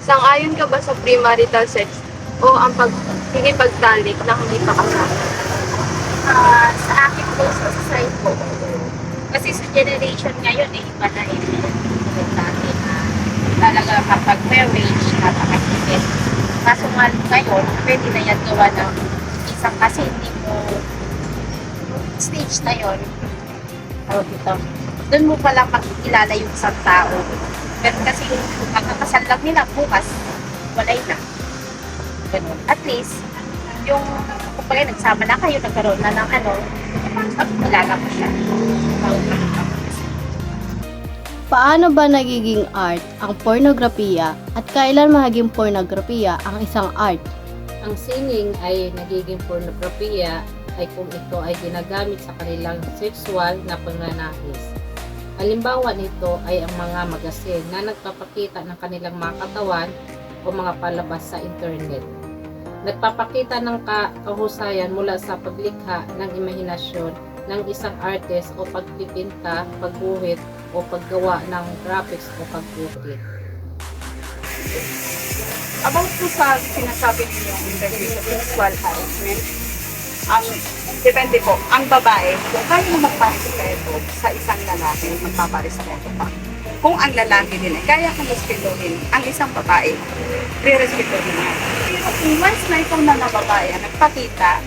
Sang-ayon ka ba sa premarital sex o ang pakikipagtalik na hindi pa kasama? Sa akin po, sa side ko, kasi sa generation ngayon, iba na yung dati na talaga kapag marriage, napakasipit. Kaso nga ngayon, pwede na yan gawa ng isang kasi hindi mo stage na yun. Tawag dito. Doon mo pala makikilala yung isang tao. Pero kasi yung magkakasal lang nila bukas, walay na. Ganun. At least, yung kapag nagsama na kayo, nagkaroon na ng ano, kilala mo siya. Paano ba nagiging art ang pornografiya at kailan magiging pornografiya ang isang art? Ang singing ay nagiging pornografiya ay kung ito ay ginagamit sa kanilang sexual na pananais. Halimbawa nito ay ang mga magasin na nagpapakita ng kanilang mga katawan o mga palabas sa internet. Nagpapakita ng kahusayan mula sa paglikha ng imahinasyon ng isang artist o pagpipinta, pagguhit o paggawa ng graphics o pagguhit. About po sa sinasabi ninyong interview sa sexual harassment, depende po, ang babae, kung kaya mo magparespeto sa isang lalaki, magpaparespeto pa. Kung ang lalaki din ay kaya kang respetuhin ang isang babae, re-respetuhin mo. Once na itong na babae ang nagpakita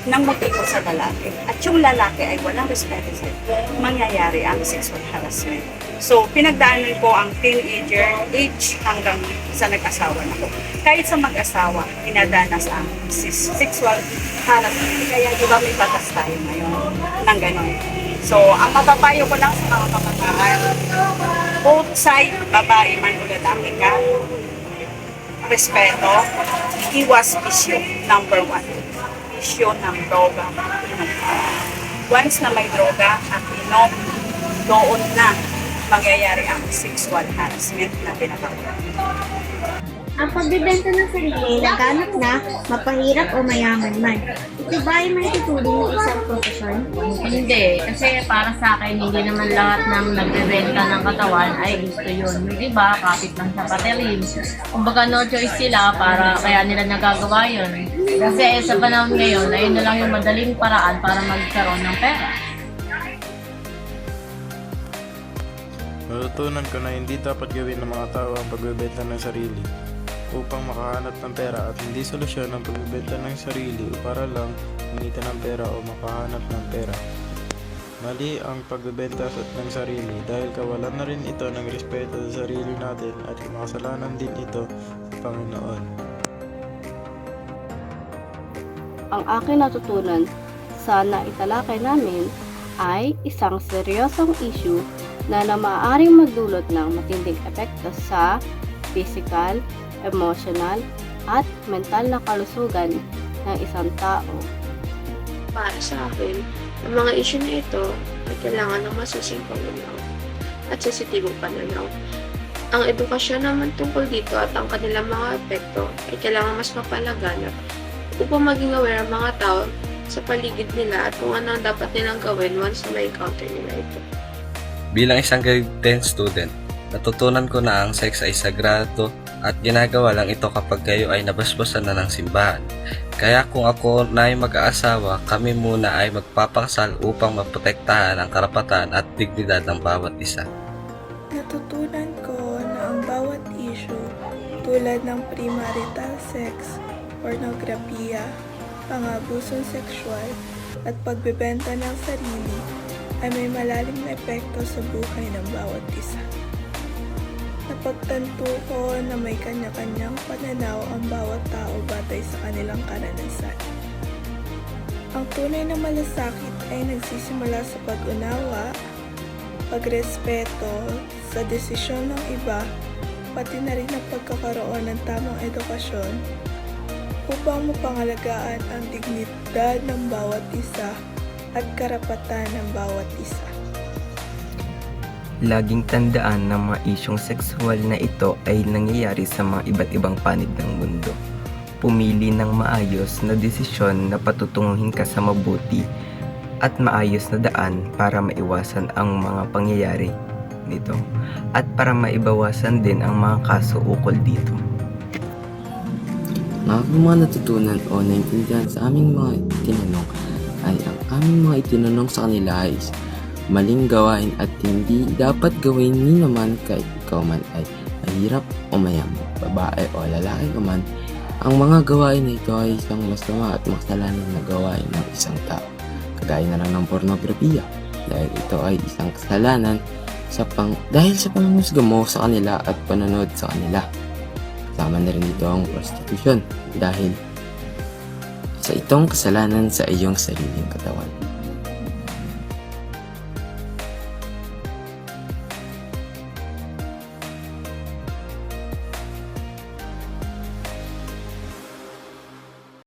ng motibo sa lalaki at yung lalaki ay walang respeto sa mangyayari ang sexual harassment. So, pinagdaanan ko ang teenager age hanggang sa nag-asawa na ko. Kahit sa mag-asawa, pinadanas ang sexual harassment. Kaya di ba may batas tayo ngayon ng gano'n. So, ang mapapayo ko lang sa mga kabataan, both side, babae man o lalaki ka, respeto, iwas bisyo, number 1. Bisyo ng droga. Once na may droga at inom, doon na mangyayari ang sexual harassment na pinapagawa. Ang pagbibenta ng sarili, laganap na, mapahirap o mayaman man. Ito ba ay may tutulong ng isang profesyon? Hindi, kasi para sa akin, hindi naman lahat ng nagbebenta ng katawan ay gusto yun. Yung iba, kapit lang sa paterin. Kumbaga no choice sila para kaya nila nagagawa yun. Kasi sa panahon ngayon, ayun na lang yung madaling paraan para magkaroon ng pera. Natutunan ko na hindi dapat gawin ng mga tao ang pagbebenta ng sarili upang makahanap ng pera at hindi solusyon ang pagbebenta ng sarili para lang kumita ng pera o makahanap ng pera. Mali ang pagbebenta ng sarili dahil kawalan na rin ito ng respeto sa sarili natin at makasalanan din ito sa Panginoon. Ang aking natutunan sa naitalakay namin ay isang seryosong issue na maaaring magdulot ng matinding epekto sa physical, emotional, at mental na kalusugan ng isang tao. Para sa akin, ang mga issue na ito ay kailangan ng masusing pananaw at sensitibong pananaw. Ang edukasyon naman tungkol dito at ang kanilang mga epekto ay kailangan mas mapalaganap upang maging aware ang mga tao sa paligid nila at kung ano ang dapat nilang gawin once na ma-encounter nila ito. Bilang isang grade 10 student, natutunan ko na ang sex ay sagrado at ginagawa lang ito kapag kayo ay nabasbasan na ng simbahan. Kaya kung ako na ay mag-aasawa, kami muna ay magpapakasal upang maprotektahan ang karapatan at dignidad ng bawat isa. Natutunan ko na ang bawat issue tulad ng premarital sex, pornografiya, pang-abusong sexual, at pagbebenta ng sarili ay may malalim na epekto sa buhay ng bawat isa. Napagtanto ko na may kanya-kanyang pananaw ang bawat tao batay sa kanilang karanasan. Ang tunay na malasakit ay nagsisimula sa pag-unawa, pagrespeto sa desisyon ng iba, pati na rin ang pagkakaroon ng tamang edukasyon upang mapangalagaan ang dignidad ng bawat isa at karapatan ng bawat isa. Laging tandaan na mga isyong sexual na ito ay nangyayari sa mga iba't ibang panig ng mundo. Pumili ng maayos na desisyon na patutunguhin ka sa mabuti at maayos na daan para maiwasan ang mga pangyayari nito at para maibawasan din ang mga kaso ukol dito. Mga natutunan o naintindihan sa aming mga itinanong ay ang aming mga itinanong sa kanila ay maling gawain at hindi dapat gawin ni naman kahit ikaw man ay mahirap o mayaman, babae o lalaki ka man. Ang mga gawain na ito ay isang masama at makasalanan na gawain ng isang tao. Kagaya na lang ng pornografiya dahil ito ay isang kasalanan dahil sa panghusga mo sa kanila at panonood sa kanila. Kasama na rin dito ang prostitution dahil sa itong kasalanan sa iyong sariling katawan.